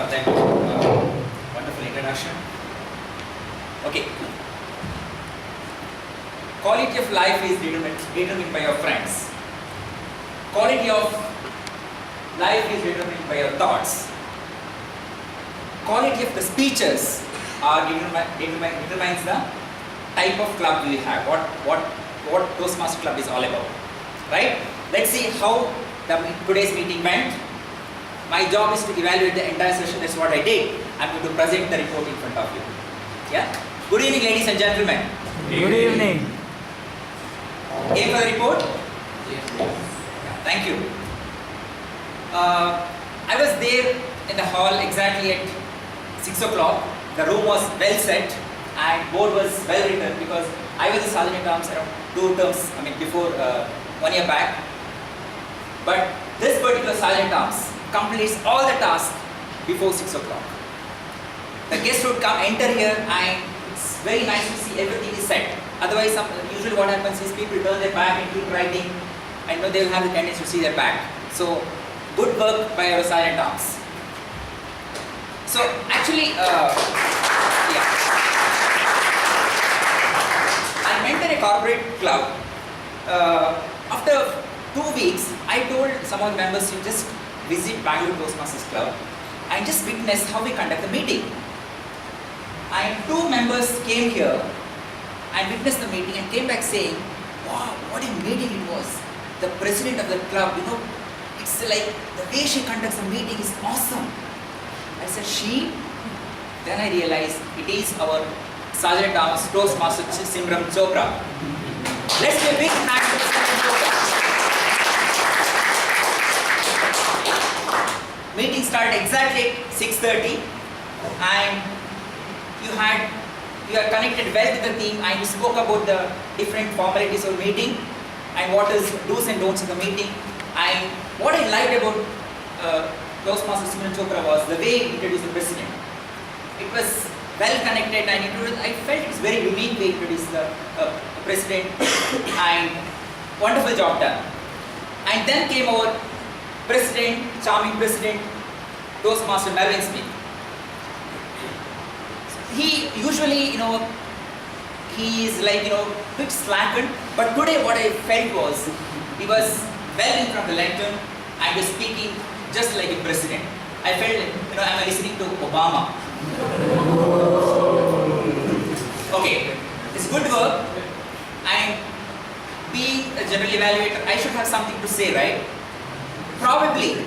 for that wonderful introduction. Okay. Quality of life is determined by your friends. Quality of life is determined by your thoughts. Quality of the speeches determines the type of club we have. What Toastmaster Club is all about, right? Let's see how today's meeting went. My job is to evaluate the entire session. That's what I did. I'm going to present the report in front of you. Yeah. Good evening, ladies and gentlemen. Good evening. Game for the report? Yes. Yeah, thank you. I was there in the hall exactly at 6 o'clock. The room was well set and board was well written because I was a sergeant at arms around 2 terms, before 1 year back. But this particular sergeant at arms completes all the tasks before 6 o'clock. The guest would enter here and it's very nice to see everything is set. Otherwise, usually what happens is people turn their back and keep writing and they will have the tendency to see their back. So, good work by our sergeant at arms. So, actually, I mentored a corporate club. After 2 weeks, I told some of the members to just visit Bangalore Toastmasters Club and just witness how we conduct the meeting. And 2 members came here and witnessed the meeting and came back saying, wow, what a meeting it was. The president of the club, it's like the way she conducts the meeting is awesome. I said, she? Then I realized it is our Sergeant at Arms Toastmaster Simran Chopra. Let's give a big hand to Simran Chopra. Meeting started exactly at 6:30 and you are connected well with the team and you spoke about the different formalities of meeting and what is do's and don'ts of the meeting. And what I liked about Toastmaster Simran Chopra was the way he introduced the president. It was well connected and I felt it's very unique way to introduce the president and wonderful job done. And then came our president, charming president, Toastmaster Melvin Smith. He usually, he is like, bit slackened, but today what I felt was, he was well in front of the lectern and was speaking just like a president. I felt, I'm listening to Obama. Okay, it's good work and being a general evaluator, I should have something to say, right? Probably,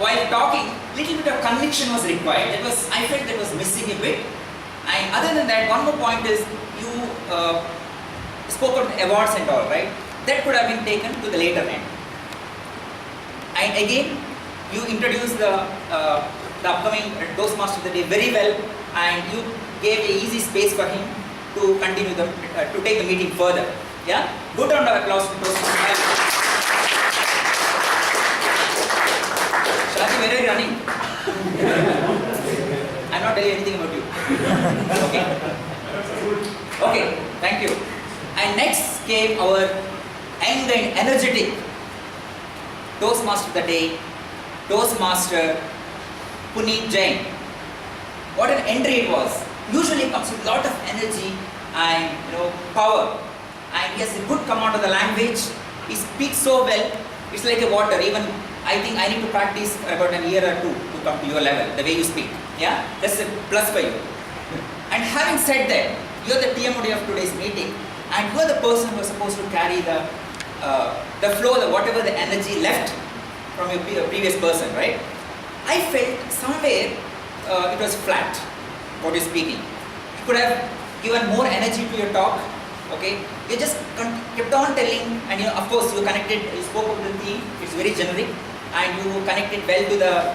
while talking, little bit of conviction was required. I felt that was missing a bit. And other than that, one more point is you spoke about awards and all, right? That could have been taken to the later end. And again, you introduced the upcoming Toastmaster of the day very well, and you gave a easy space for him to continue to take the meeting further. Yeah, good round of applause to Toastmaster. Shalaji, where are you running? I'm not telling anything about you. Okay. Okay, thank you. And next came our young and energetic Toastmaster of the day, Toastmaster Puneet Jain. What an entry it was. Usually comes with a lot of energy and power. And he has a good command of the language. He speaks so well. It's like a water. Even I think I need to practice for about a year or 2 to come to your level, the way you speak. Yeah? That's a plus for you. And having said that, you're the TMOD of today's meeting and you're the person who is supposed to carry the flow, whatever the energy left from your previous person, right? I felt somewhere it was flat, what you're speaking. You could have given more energy to your talk, okay? You just kept on telling and of course you spoke of the theme, it's very generic. And you connected well to the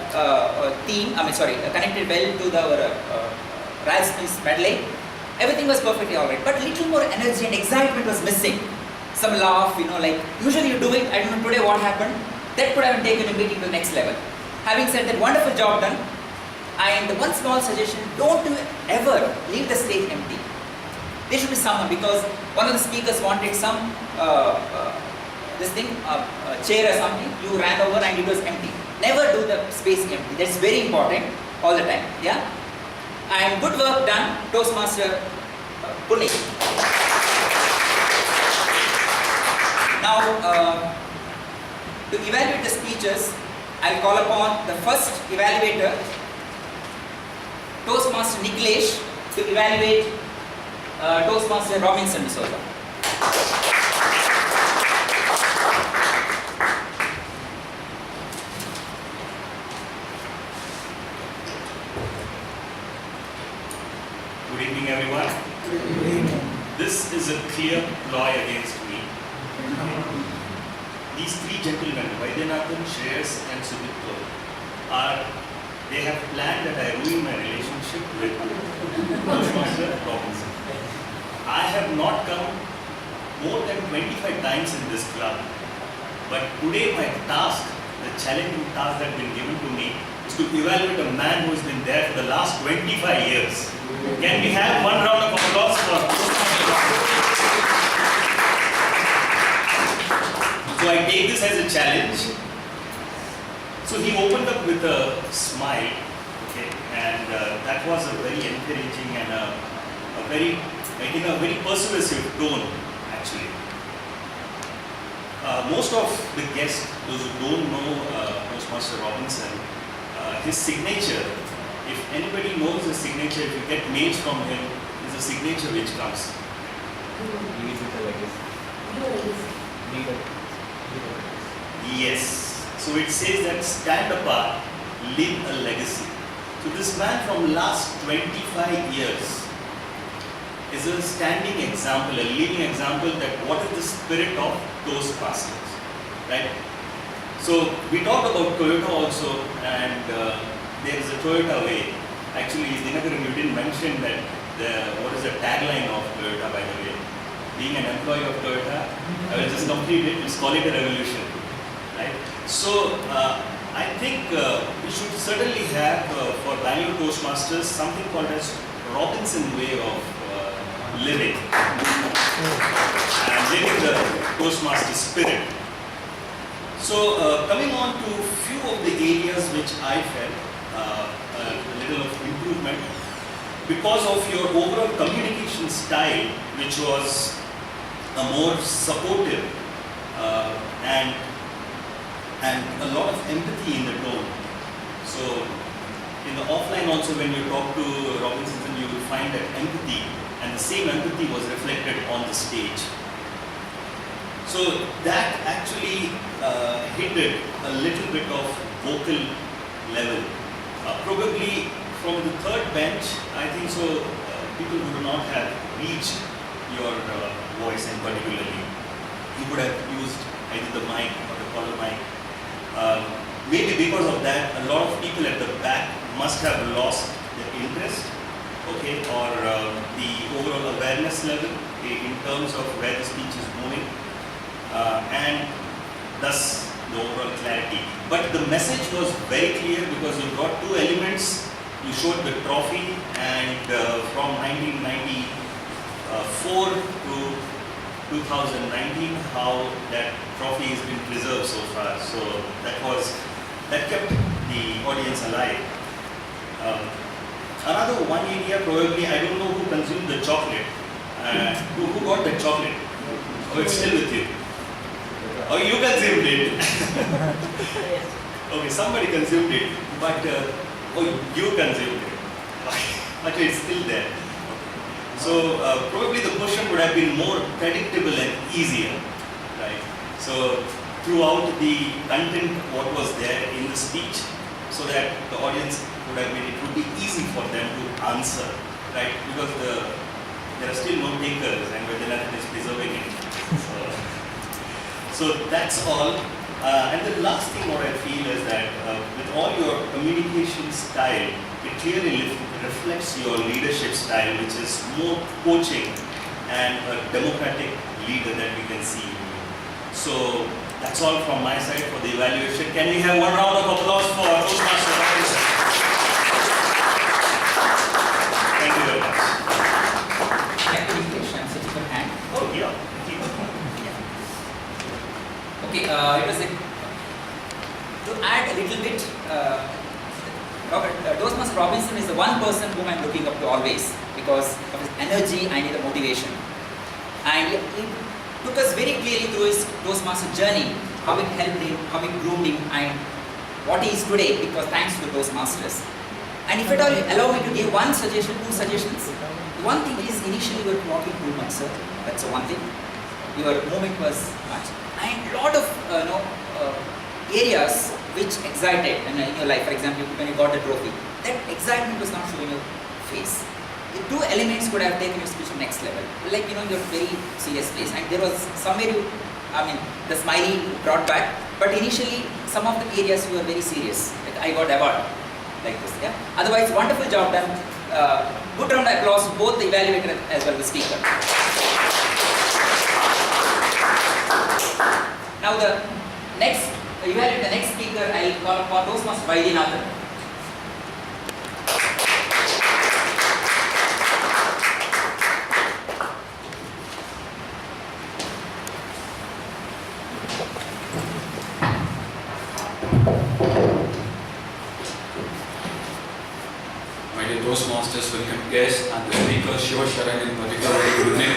connected well to the Ralph Smith's medley. Everything was perfectly alright, but little more energy and excitement was missing. Some laugh, like usually you do it. I don't know today what happened. That could have taken a meeting to the next level. Having said that, wonderful job done. And one small suggestion: don't ever leave the stage empty. There should be someone, because one of the speakers wanted some chair or something. You ran over and it was empty. never do the space empty. That's very important all the time. Yeah. And good work done, Toastmaster Pune. Now, to evaluate the speeches, I'll call upon the first evaluator, Toastmaster Niklesh, to evaluate Toastmaster Robinson D'Souza. Good evening, everyone. Good evening. This is a clear ploy against me. These three gentlemen, Vaidyanathan, Shreyas and Sudipto, they have planned that I ruin my relationship with Toastmaster Robinson. I have not come more than 25 times in this club, but today my task, the challenging task that has been given to me, is to evaluate a man who has been there for the last 25 years. Can we have one round of applause for So I take this as a challenge. So he opened up with a smile, okay, and that was a very encouraging and a very persuasive tone, actually. Most of the guests, those who don't know Toastmaster Robinson, his signature, if anybody knows his signature, if you get mails from him, is a signature which comes. Yes. So it says that stand apart, leave a legacy. So this man from last 25 years is a standing example, a living example that what is the spirit of Toastmasters, right? So we talked about Toyota also, and there is a Toyota way. Actually, Dinakaran, you didn't mention that what is the tagline of Toyota, by the way? Being an employee of Toyota, I will just complete it. Let's call it a revolution, right? So I think we should certainly have for Bangalore Toastmasters something called as Robinson way of living and living the Toastmaster spirit. So coming on to few of the areas which I felt a little of improvement because of your overall communication style, which was a more supportive and a lot of empathy in the tone. So in the offline also, when you talk to Robinson, you will find that empathy, and the same empathy was reflected on the stage. So that actually hindered a little bit of vocal level. Probably from the third bench, I think so, people would not have reached your voice in particularly. You would have used either the mic or the collar mic. Maybe because of that, a lot of people at the back must have lost their interest, okay, or the overall awareness level in terms of where the speech is moving, and thus the overall clarity. But the message was very clear because you got two elements. You showed the trophy, and from 1994 to 2019, how that trophy has been preserved so far. So that kept the audience alive. Another one area, probably, I don't know who consumed the chocolate. Who got the chocolate? Oh, it's still with you. Oh, you consumed it. Okay, somebody consumed it, but you consumed it. But it's still there. So probably the question would have been more predictable and easier, right? So throughout the content, what was there in the speech, so that the audience would have made it would be easy for them to answer, right? Because there are still no takers, and Vaidyanathan is preserving it. So that's all. And the last thing what I feel is that with all your communication style, it clearly reflects your leadership style, which is more coaching and a democratic leader that we can see. So that's all from my side for the evaluation. Can we have one round of applause for Toastmaster Robinson? Thank you very much. Thank you, Niklesh. I'm sitting for hand. Oh, yeah. Okay, it was a To add a little bit, Toastmaster Robinson is the one person whom I'm looking up to always because of his energy and his motivation. And he took us very clearly through his Toastmaster journey, how it helped him, how it groomed him, and what he is today because thanks to the Toastmasters. And if at all you allow me to give one suggestion, two suggestions. One thing is initially you were talking too much, sir. That's the one thing. Your movement was much. And a lot of areas which excited in your life, for example, when you got the trophy, that excitement was not showing your face. The two elements could have taken your speech to next level. Like, you're very serious place. And there was somewhere the smiley brought back, but initially some of the areas you were very serious. Like I got award like this. Yeah. Otherwise, wonderful job done. Good round of applause to both the evaluator as well as the speaker. Now the next evaluate the next speaker, I will call upon Toastmaster Vaidyanathan. My dear Toastmasters, welcome guests and the speaker Shiva Sharan in particular. Good evening.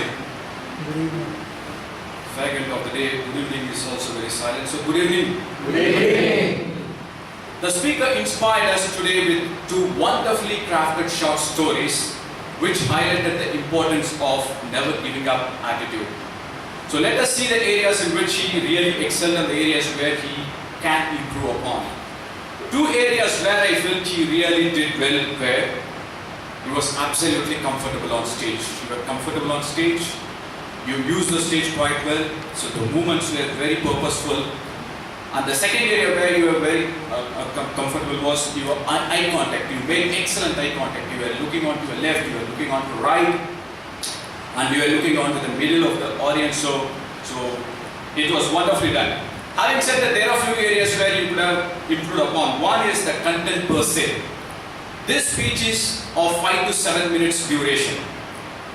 Good evening. Faggot of the day, good evening is also very silent. So good evening. Good evening. The speaker inspired us today with two wonderfully crafted short stories which highlighted the importance of never giving up attitude. So let us see the areas in which he really excelled and the areas where he can improve upon. Two areas where I felt he really did well were he was absolutely comfortable on stage. You were comfortable on stage, you used the stage quite well, so the movements were very purposeful. And the second area where you were very comfortable was your eye contact. You made excellent eye contact. You were looking on to your left, you were looking on to right, and you were looking on to the middle of the audience. So it was wonderfully done. Having said that, there are a few areas where you could have improved upon. One is the content per se. This speech is of 5 to 7 minutes duration,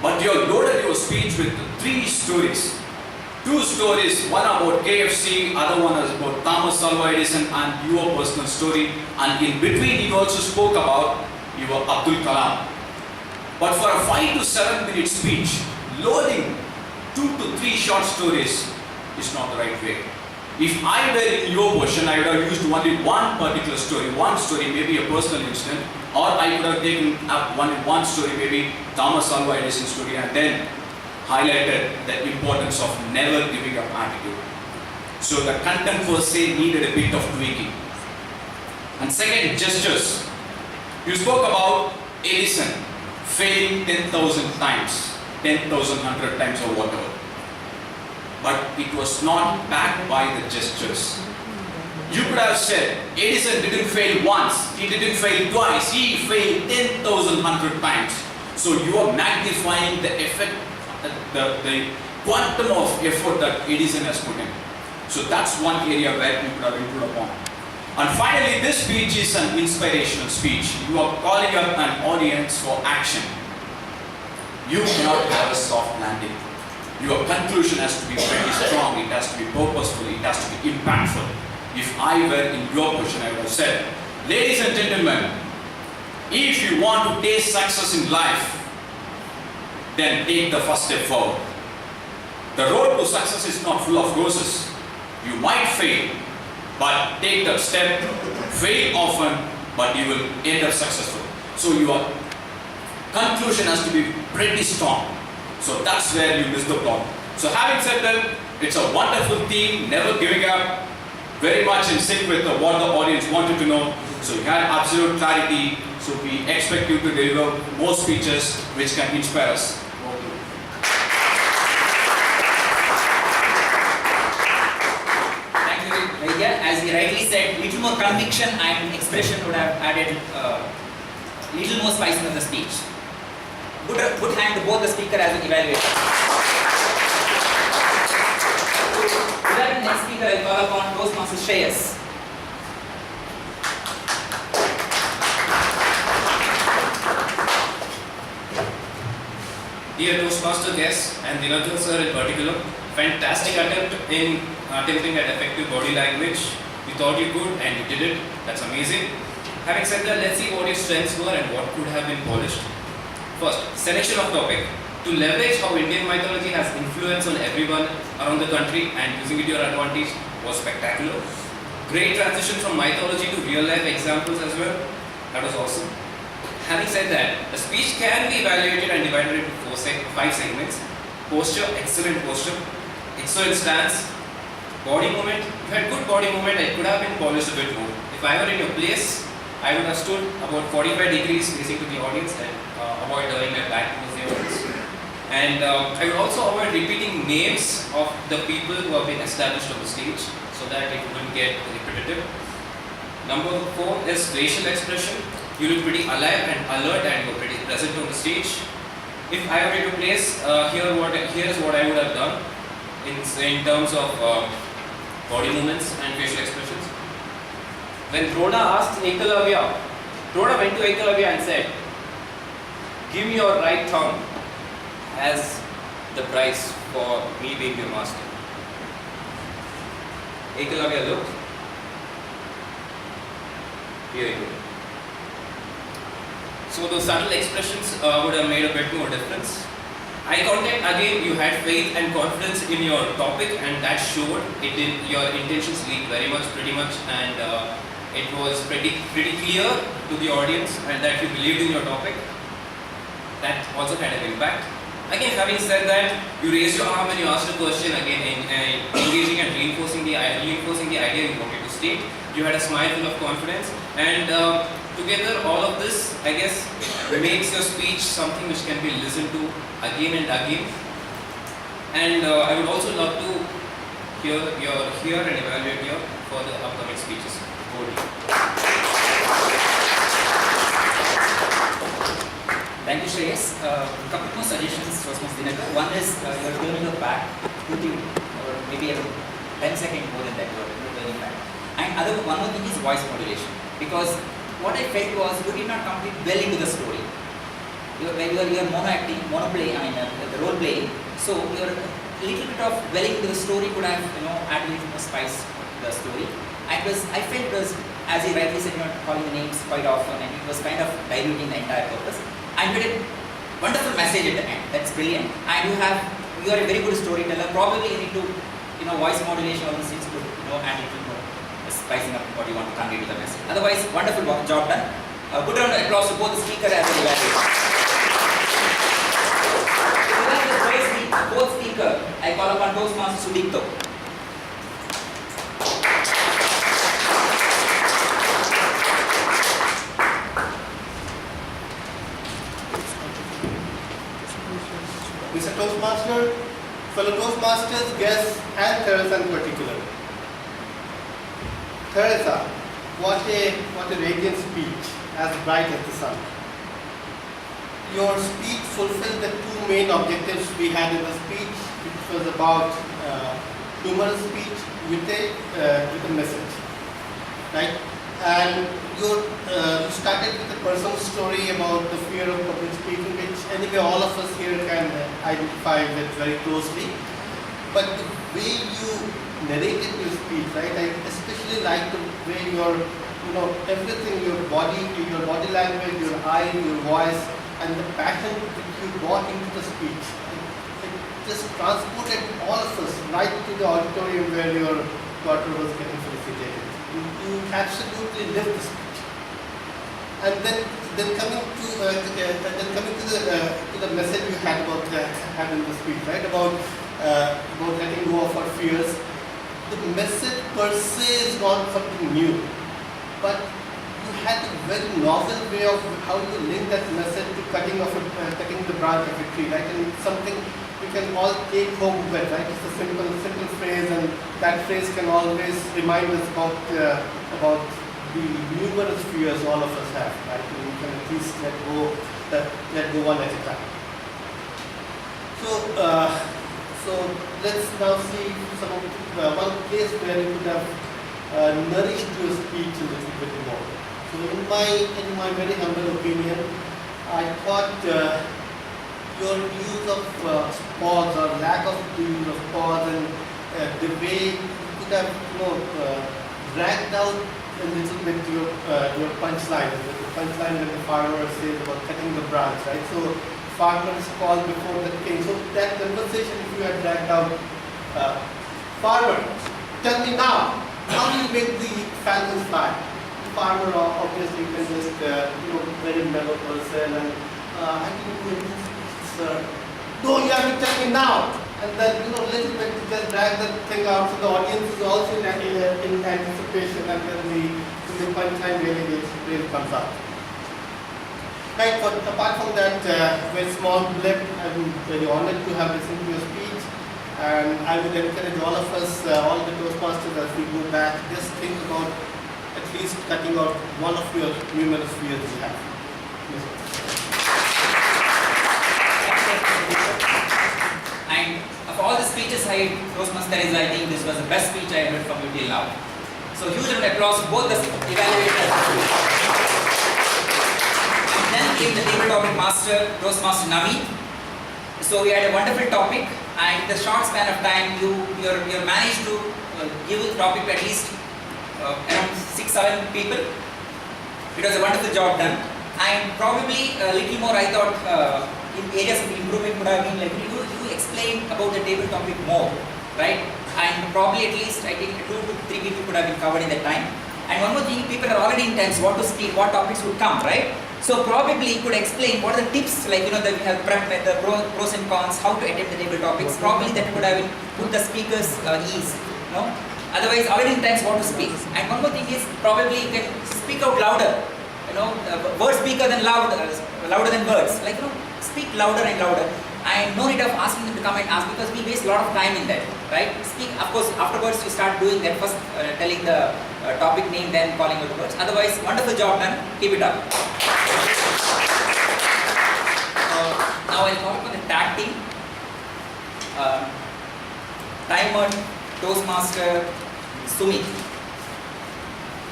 but you have loaded your speech with 3 stories. 2 stories, one about KFC, other one is about Thomas Alva Edison and your personal story, and in between you also spoke about your Abdul Kalam. But for a 5 to 7 minute speech, loading 2 to 3 short stories is not the right way. If I were in your position, I would have used only one particular story, maybe a personal incident, or I could have taken up one story, maybe Thomas Alva Edison story, and then highlighted the importance of never giving up attitude. So the content per se needed a bit of tweaking. And second, gestures. You spoke about Edison failing 10,000 times, 10,100 times or whatever. But it was not backed by the gestures. You could have said, Edison didn't fail once, he didn't fail twice, he failed 10,100 times. So you are magnifying the effect, the quantum of effort that Edison has put in. So that's one area where you could have improved upon. And finally, this speech is an inspirational speech. You are calling up an audience for action. You cannot have a soft landing. Your conclusion has to be very strong, it has to be purposeful, it has to be impactful. If I were in your position, I would have said, ladies and gentlemen, if you want to taste success in life, then take the first step forward. The road to success is not full of roses. You might fail, but take that step, fail often, but you will end up successful. So your conclusion has to be pretty strong. So that's where you miss the plot. So having said that, it's a wonderful theme, never giving up, very much in sync with what the audience wanted to know. So you had absolute clarity. So we expect you to deliver more speeches which can inspire us. Thank you, Vaidya. As he rightly said, little more conviction and expression would have added little more spice in the speech. Good hand to both the speaker as an evaluator. Regarding the next speaker, I call upon Toastmaster Shreyas. Dear Toastmaster guests and Dinathan sir in particular, fantastic attempt in attempting at effective body language. You thought you could and you did it. That's amazing. Having said that, let's see what your strengths were and what could have been polished. First, selection of topic. To leverage how Indian mythology has influence on everyone around the country and using it to your advantage was spectacular. Great transition from mythology to real life examples as well. That was awesome. Having said that, the speech can be evaluated and divided into 5 segments. Posture, excellent posture. Excellent stance. Body movement, you had good body movement. It could have been polished a bit more. If I were in your place, I would have stood about 45 degrees facing to the audience and avoid turning my back towards the audience. And I would also avoid repeating names of the people who have been established on the stage so that it wouldn't get repetitive. Number 4 is facial expression. You look pretty alive and alert and you're pretty present on the stage. If I were in your place, here's what I would have done in terms of body movements and facial expressions. When Drona asked Ekalavya, Drona went to Ekalavya and said, "Give me your right tongue as the price for me being your master." Ekalavya looked. Here you go. So those subtle expressions would have made a bit more difference. Eye contact, again, you had faith and confidence in your topic, and that showed. It did. Your intentions lead pretty much, and it was pretty clear to the audience, and that you believed in your topic. That also had an impact. Again, having said that, you raised your arm and you asked a question. Again, engaging and reinforcing the idea you wanted to state. You had a smile full of confidence, and together, all of this, I guess, makes your speech something which can be listened to again and again. And I would also love to hear and evaluate your further upcoming speeches. Thank you, Shreyas. Couple more suggestions, Toastmaster Dinakar. One is you're turning your back, putting, or maybe around 10 seconds more than that, you're turning back. And one more thing is voice modulation. Because what I felt was you did not complete well into the story. When you are the role playing, so your little bit of welling into the story could have added a little more spice to the story. I felt it was, as you rightly said, you're calling the names quite often, and it was kind of diluting the entire purpose. And you had a wonderful message at the end. That's brilliant. And you are a very good storyteller. Probably you need to, voice modulation, all these things could, add a little more spicing up what you want to convey to the message. Otherwise, wonderful job done. Good round of applause to both the speaker as well as the evaluator. Both speaker, I call upon Toastmaster Sudipto. Mr. Toastmaster, fellow Toastmasters, guests, and Teresa in particular. Teresa, what a radiant speech, as bright as the sun. Your speech fulfilled the 2 main objectives we had in the speech, which was about humorous speech with a message, right? And you started with a personal story about the fear of public speaking, which anyway all of us here can identify with very closely. But the way you narrated your speech, right? I especially like the way everything, your body language, your eye, your voice, and the passion that you brought into the speech. It just transported all of us right to the auditorium where your daughter was getting felicitated. You absolutely lived the speech. And then coming to the message you had about having the speech, right? About letting go of our fears. The message per se is not something new, but you had a very novel way of how you link that message to cutting the branch of a tree, right? And it's something we can all take home with, right? It's a simple phrase, and that phrase can always remind us about the numerous fears all of us have, right? And we can at least let go one at a time. So let's now see one place where you could have nourished your speech a little bit more. So in my very humble opinion, I thought your use of pause or lack of use of pause and the way you could have dragged out a little bit your punchline. The punchline that the farmer says about cutting the branch, right? So farmer is called before the king. So that conversation, if you had dragged out, farmer, tell me now, how do you make the falcons fly? The farmer obviously can just, very mellow person and I can do it, sir. No, you have to tell me now. And then, little bit to just drag the thing out so the audience is also in anticipation and then the punchline really comes out. Right, but apart from that very small blip, I'm very honored to have listened to your speech. And I would encourage all of us, all the Toastmasters, as we go back, just think about at least cutting out one of your numerous fears you have. And of all the speeches Toastmasters, I think this was the best speech I heard from you till now. So huge round of applause to both the evaluators. And then came the table topic master, Toastmaster Naveen. So we had a wonderful topic, and in the short span of time, you managed to give the topic to at least around 6-7 people. It was a wonderful job done, and probably a little more. I thought in areas of improvement would have been like you explain about the table topic more, right? And probably at least I think 2 to 3 people could have been covered in that time. And one more thing, people are already intense. What to speak, what topics would come, right? So probably you could explain what are the tips, like that we have prepped the pros and cons, how to attempt the table topics. Probably that would have put the speakers ease, Otherwise, already intense what to speak. And one more thing is probably you can speak out louder. Words speaker than louder than words. Speak louder and louder. And no need of asking them to come and ask because we waste a lot of time in that, right? Speak, of course, afterwards you start doing that first, telling the topic name, then calling out the words. Otherwise, wonderful job done. Keep it up. Now I'll talk about the tag team. Timer, Toastmaster, Sumit.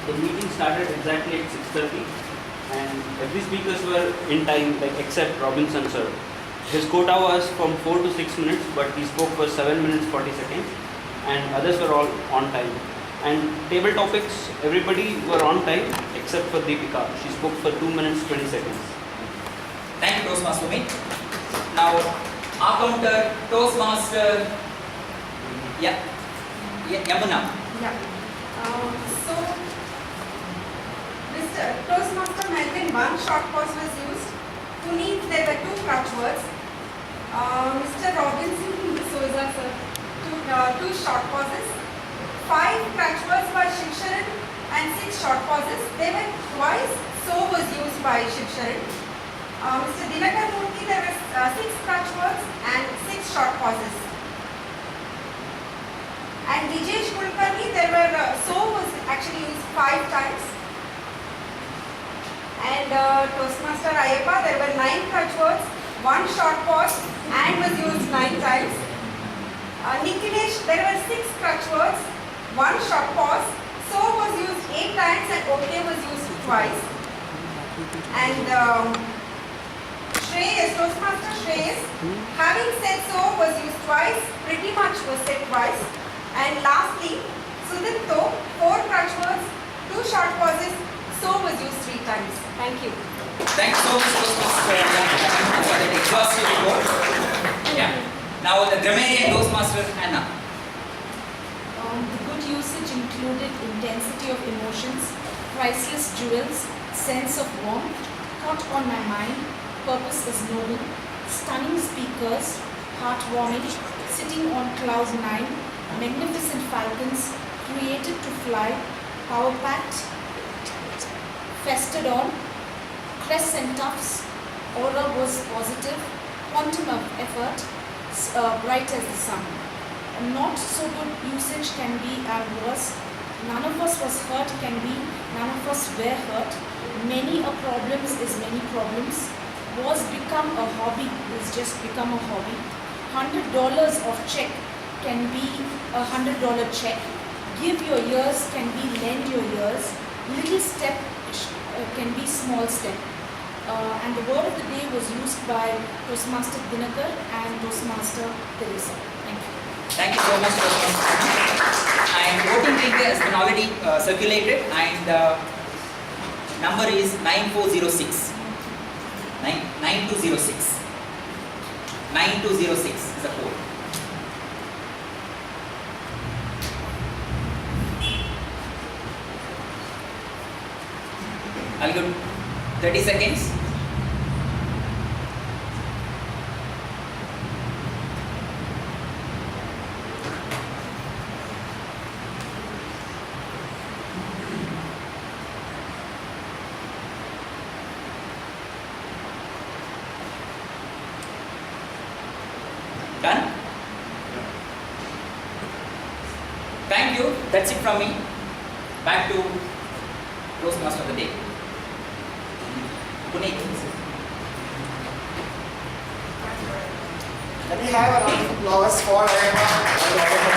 The meeting started exactly at 6:30 and every speakers were in time, except Robinson sir. His quota was from 4 to 6 minutes, but he spoke for 7 minutes 40 seconds, and others were all on time. And table topics, everybody were on time except for Deepika. She spoke for 2 minutes 20 seconds. Thank you, Toastmaster Sumit. Now, our counter, Toastmaster, Yamuna. Yeah. So, Mr. Toastmaster Melvin, one short pause was used. Puneet, there were 2 crutch words. Mr. Robinson D'Souza, sir, 2 short pauses. 5 crutch words by Shiksharan and 6 short pauses. They were twice, so was used by Shiksharan. Mr. Dinakar Murthy, there were 6 crutch words and 6 short pauses. And Vijesh Kulkarni, there were, so was actually used 5 times. And Toastmaster Ayappa, there were 9 crutch words, 1 short pause and was used 9 times. Nikhilesh, there were 6 crutch words, 1 short pause, so was used 8 times and okay was used twice. And Shreyas, Toastmaster Shreyas, having said so was used twice, pretty much was said twice. And lastly, Sudipto, 4 crutch words, 2 short pauses, so was used 3 times. Thank you. Thanks so much, Toastmaster Yamuna, for that exhaustive report. Yeah. Now the grammarian Toastmaster Anna. The good usage included intensity of emotions, priceless jewels, sense of warmth, hot on my mind, purpose is noble, stunning speakers, heartwarming, sitting on cloud 9, magnificent falcons, created to fly, power-packed, fested on, crests and tufts, aura was positive, quantum of effort, bright as the sun. Not so good usage can be and was. None of us was hurt can be, none of us were hurt. Many a problems is many problems. Was become a hobby is just become a hobby. $100 of check can be $100 check. Give your ears can be lend your ears. Little step can be small step. And the word of the day was used by Toastmaster Dinakar and Toastmaster Teresa. Thank you. Thank you so much, Toastmaster. And voting voting link has been already circulated, and number is 9406. 9206. 9206 is the code. I'll give 30 seconds. Done? Thank you. That's it from me. Back to Toastmaster of the day. Puneet. Can we have a round of applause for